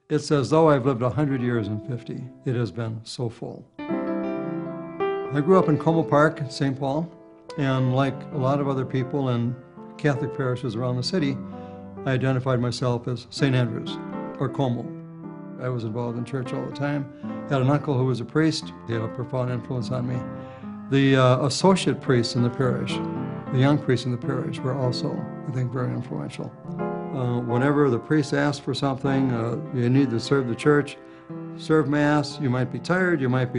It's as though I've lived 100 years in 50. It has been so full. I grew up in Como Park, St. Paul, and like a lot of other people in Catholic parishes around the city, I identified myself as St. Andrews, or Como. I was involved in church all the time. Had an uncle who was a priest. He had a profound influence on me. The associate priests in the parish, the young priests in the parish, were also, I think, very influential. Whenever the priest asked for something, you need to serve the church, serve Mass, you might be tired, you might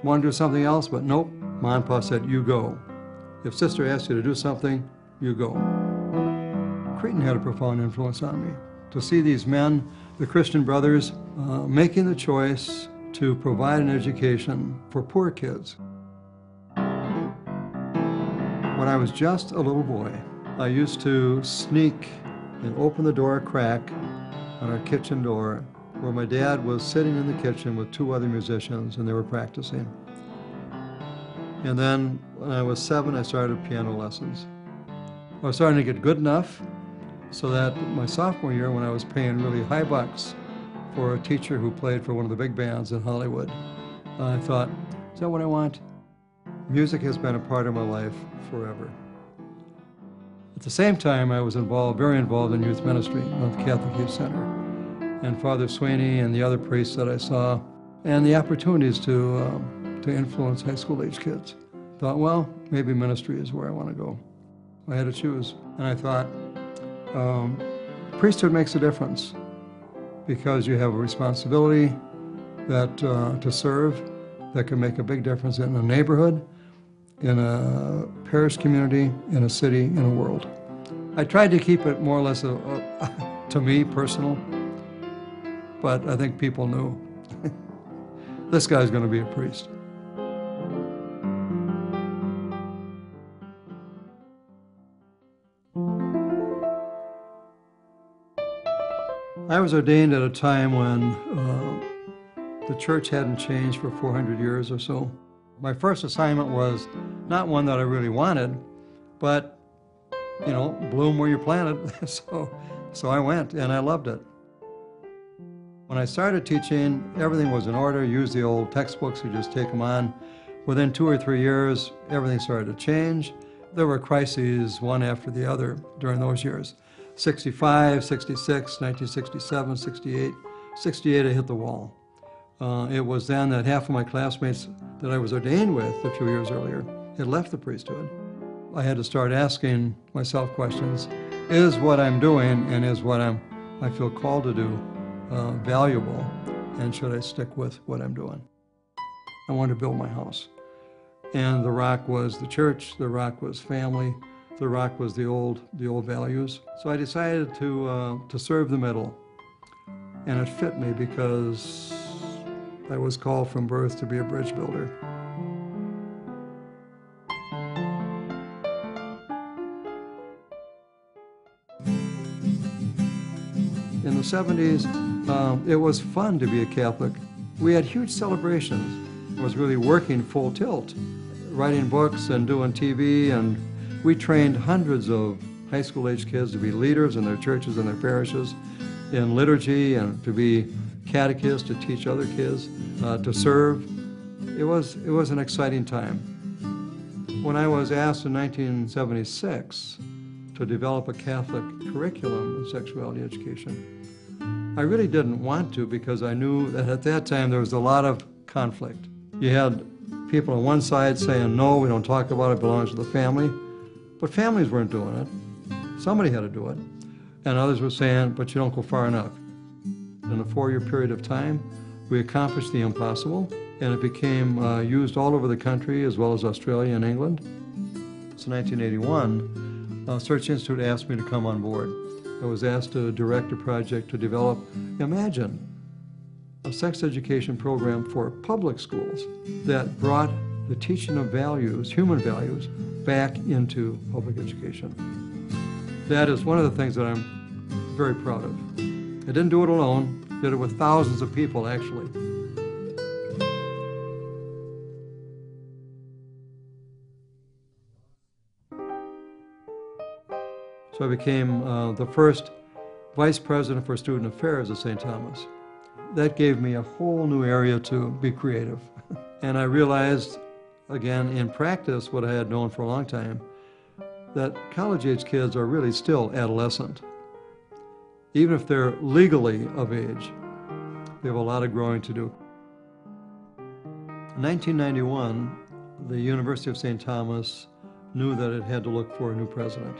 want to do something else, but nope, Ma and Pa said, you go. If Sister asks you to do something, you go. Cretin had a profound influence on me. To see these men, the Christian brothers, making the choice to provide an education for poor kids. When I was just a little boy, I used to sneak and open the door a crack on our kitchen door where my dad was sitting in the kitchen with two other musicians and they were practicing. And then when I was 7, I started piano lessons. I was starting to get good enough so that my sophomore year, when I was paying really high bucks for a teacher who played for one of the big bands in Hollywood, I thought, is that what I want? Music has been a part of my life forever. At the same time, I was very involved in youth ministry of the Catholic Youth Center. And Father Sweeney and the other priests that I saw, and the opportunities to influence high school age kids. Thought, well, maybe ministry is where I want to go. I had to choose, and I thought, priesthood makes a difference because you have a responsibility that to serve that can make a big difference in a neighborhood, in a parish community, in a city, in a world. I tried to keep it more or less to me, personal, but I think people knew this guy's going to be a priest. I was ordained at a time when the church hadn't changed for 400 years or so. My first assignment was not one that I really wanted, but, you know, bloom where you're planted. So I went, and I loved it. When I started teaching, everything was in order. Use the old textbooks, you just take them on. Within 2 or 3 years, everything started to change. There were crises, one after the other, during those years. 65, 66, 1967, 68. 68, I hit the wall. It was then that half of my classmates that I was ordained with a few years earlier had left the priesthood. I had to start asking myself questions. Is what I'm doing and is what I feel called to do valuable, and should I stick with what I'm doing? I wanted to build my house. And the rock was the church, the rock was family, the rock was the old values. So I decided to serve the middle. And it fit me because I was called from birth to be a bridge builder. In the 70s, it was fun to be a Catholic. We had huge celebrations. I was really working full tilt, writing books and doing TV, and we trained hundreds of high school age kids to be leaders in their churches and their parishes, in liturgy, and to be catechists, to teach other kids, to serve. It was an exciting time. When I was asked in 1976 to develop a Catholic curriculum in sexuality education, I really didn't want to, because I knew that at that time there was a lot of conflict. You had people on one side saying, no, we don't talk about it, it belongs to the family. But families weren't doing it. Somebody had to do it. And others were saying, but you don't go far enough. In a 4-year period of time, we accomplished the impossible, and it became used all over the country, as well as Australia and England. So in 1981, Search Institute asked me to come on board. I was asked to direct a project to develop, imagine, a sex education program for public schools that brought the teaching of values, human values, back into public education. That is one of the things that I'm very proud of. I didn't do it alone, did it with thousands of people, actually. So I became the first vice president for student affairs at St. Thomas. that gave me a whole new area to be creative. And I realized, again, in practice, what I had known for a long time, that college-age kids are really still adolescent. Even if they're legally of age, they have a lot of growing to do. In 1991, the University of St. Thomas knew that it had to look for a new president.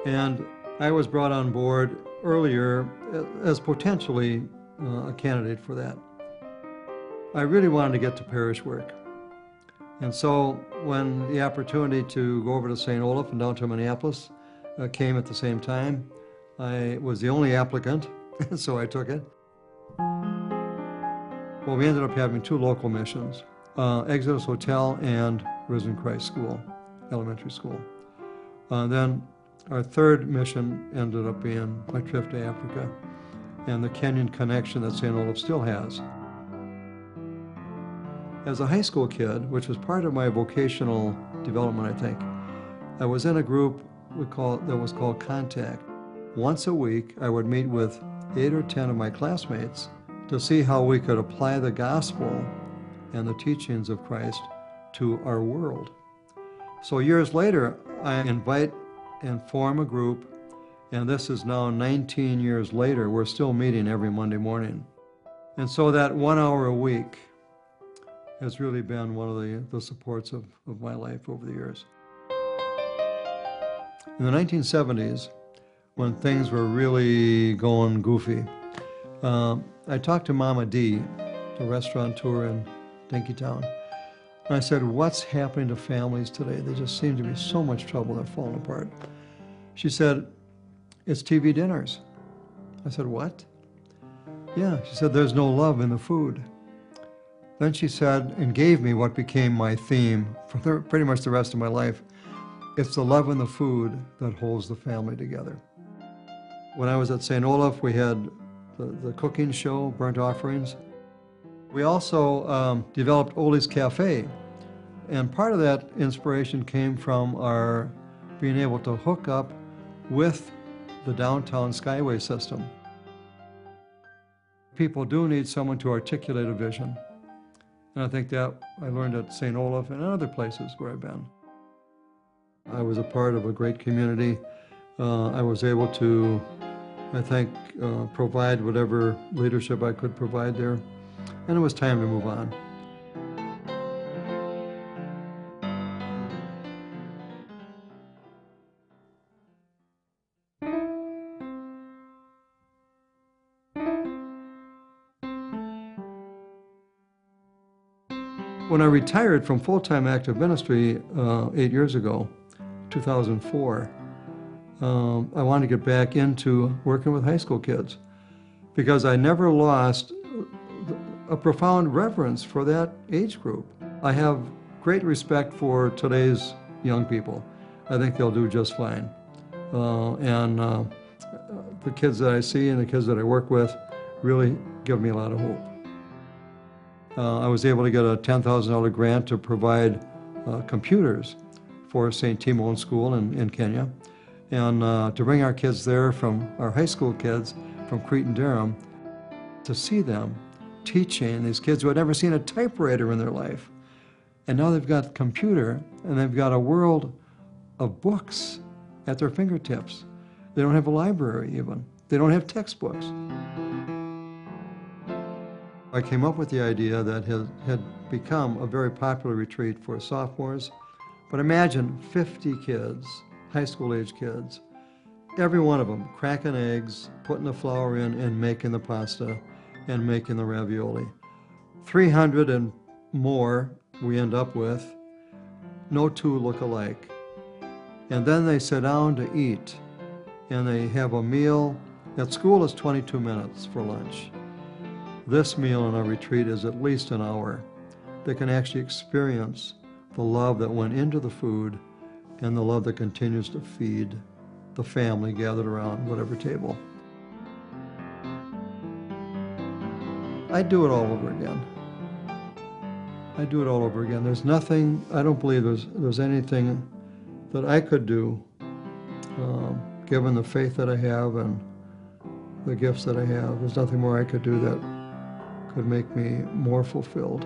And I was brought on board earlier as potentially a candidate for that. I really wanted to get to parish work. And so when the opportunity to go over to St. Olaf and down to Minneapolis came at the same time, I was the only applicant, so I took it. Well, we ended up having two local missions, Exodus Hotel and Risen Christ School, elementary school. Then our third mission ended up being my trip to Africa and the Kenyan connection that St. Olaf still has. As a high school kid, which was part of my vocational development, I think, I was in a group that was called Contact. Once a week, I would meet with 8 or 10 of my classmates to see how we could apply the gospel and the teachings of Christ to our world. So years later, I invite and form a group, and this is now 19 years later. We're still meeting every Monday morning. And so that 1 hour a week has really been one of the supports of my life over the years. In the 1970s, when things were really going goofy, I talked to Mama D, the restaurateur in Dinkytown, and I said, what's happening to families today? They just seem to be so much trouble, they're falling apart. She said, it's TV dinners. I said, what? Yeah, she said, there's no love in the food. Then she said, and gave me what became my theme for pretty much the rest of my life. It's the love in the food that holds the family together. When I was at St. Olaf, we had the cooking show, Burnt Offerings. We also developed Oli's Cafe, and part of that inspiration came from our being able to hook up with the downtown Skyway system. People do need someone to articulate a vision, and I think that I learned at St. Olaf and other places where I've been. I was a part of a great community. I was able to, I think, provide whatever leadership I could provide there, and it was time to move on. When I retired from full-time active ministry 8 years ago, 2004, I wanted to get back into working with high school kids because I never lost a profound reverence for that age group. I have great respect for today's young people. I think they'll do just fine. The kids that I see and the kids that I work with really give me a lot of hope. I was able to get a $10,000 grant to provide computers for St. Timon School in Kenya, and to bring our kids there, from our high school kids from Cretin-Derham, to see them teaching these kids who had never seen a typewriter in their life. And now they've got a computer, and they've got a world of books at their fingertips. They don't have a library even. They don't have textbooks. I came up with the idea that had become a very popular retreat for sophomores. But imagine 50 kids, high school age kids, every one of them cracking eggs, putting the flour in, and making the pasta and making the ravioli. 300 and more we end up with. No two look alike. And then they sit down to eat, and they have a meal. At school is 22 minutes for lunch. This meal in our retreat is at least an hour. They can actually experience the love that went into the food and the love that continues to feed the family gathered around whatever table. I'd do it all over again. I'd do it all over again. There's nothing, I don't believe there's anything that I could do, given the faith that I have and the gifts that I have. There's nothing more I could do that could make me more fulfilled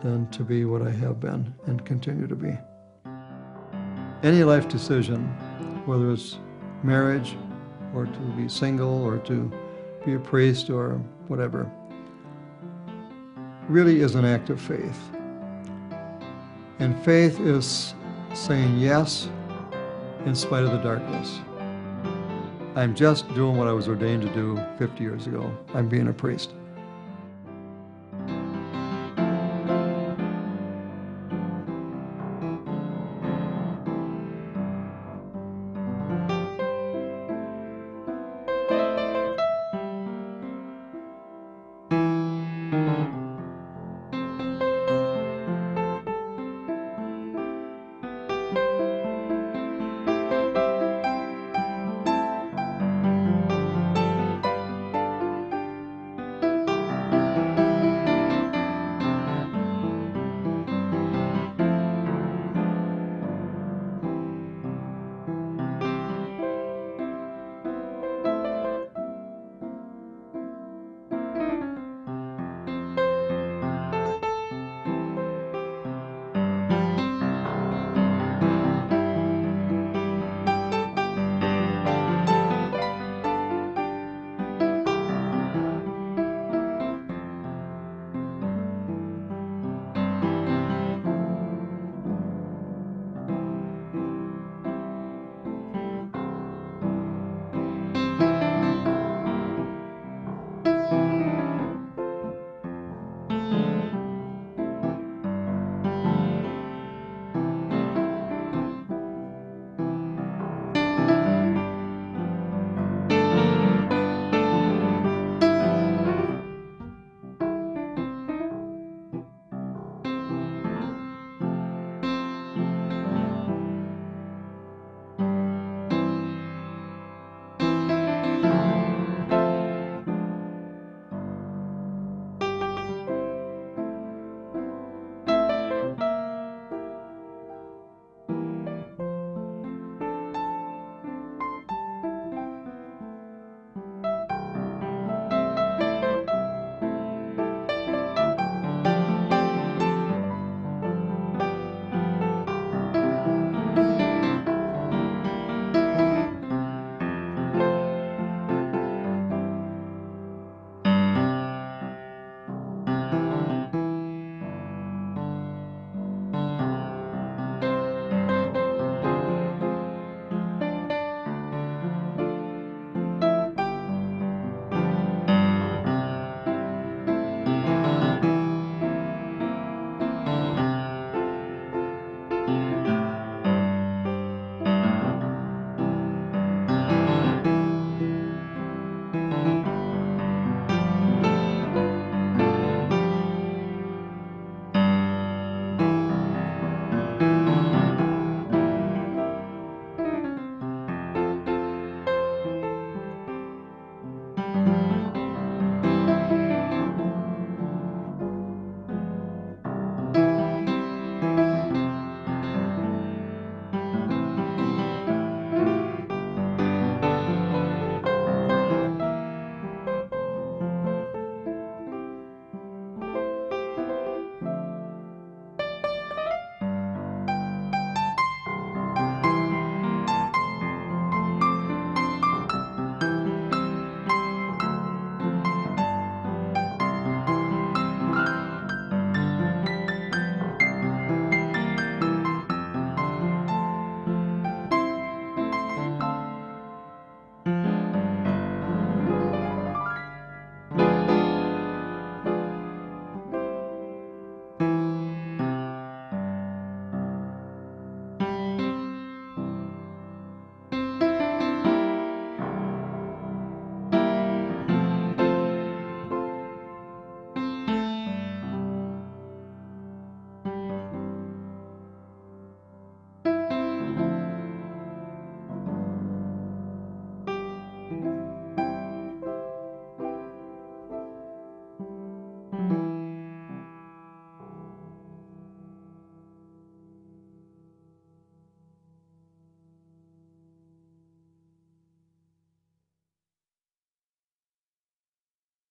than to be what I have been and continue to be. Any life decision, whether it's marriage or to be single or to be a priest or whatever, really is an act of faith. And faith is saying yes in spite of the darkness. I'm just doing what I was ordained to do 50 years ago. I'm being a priest.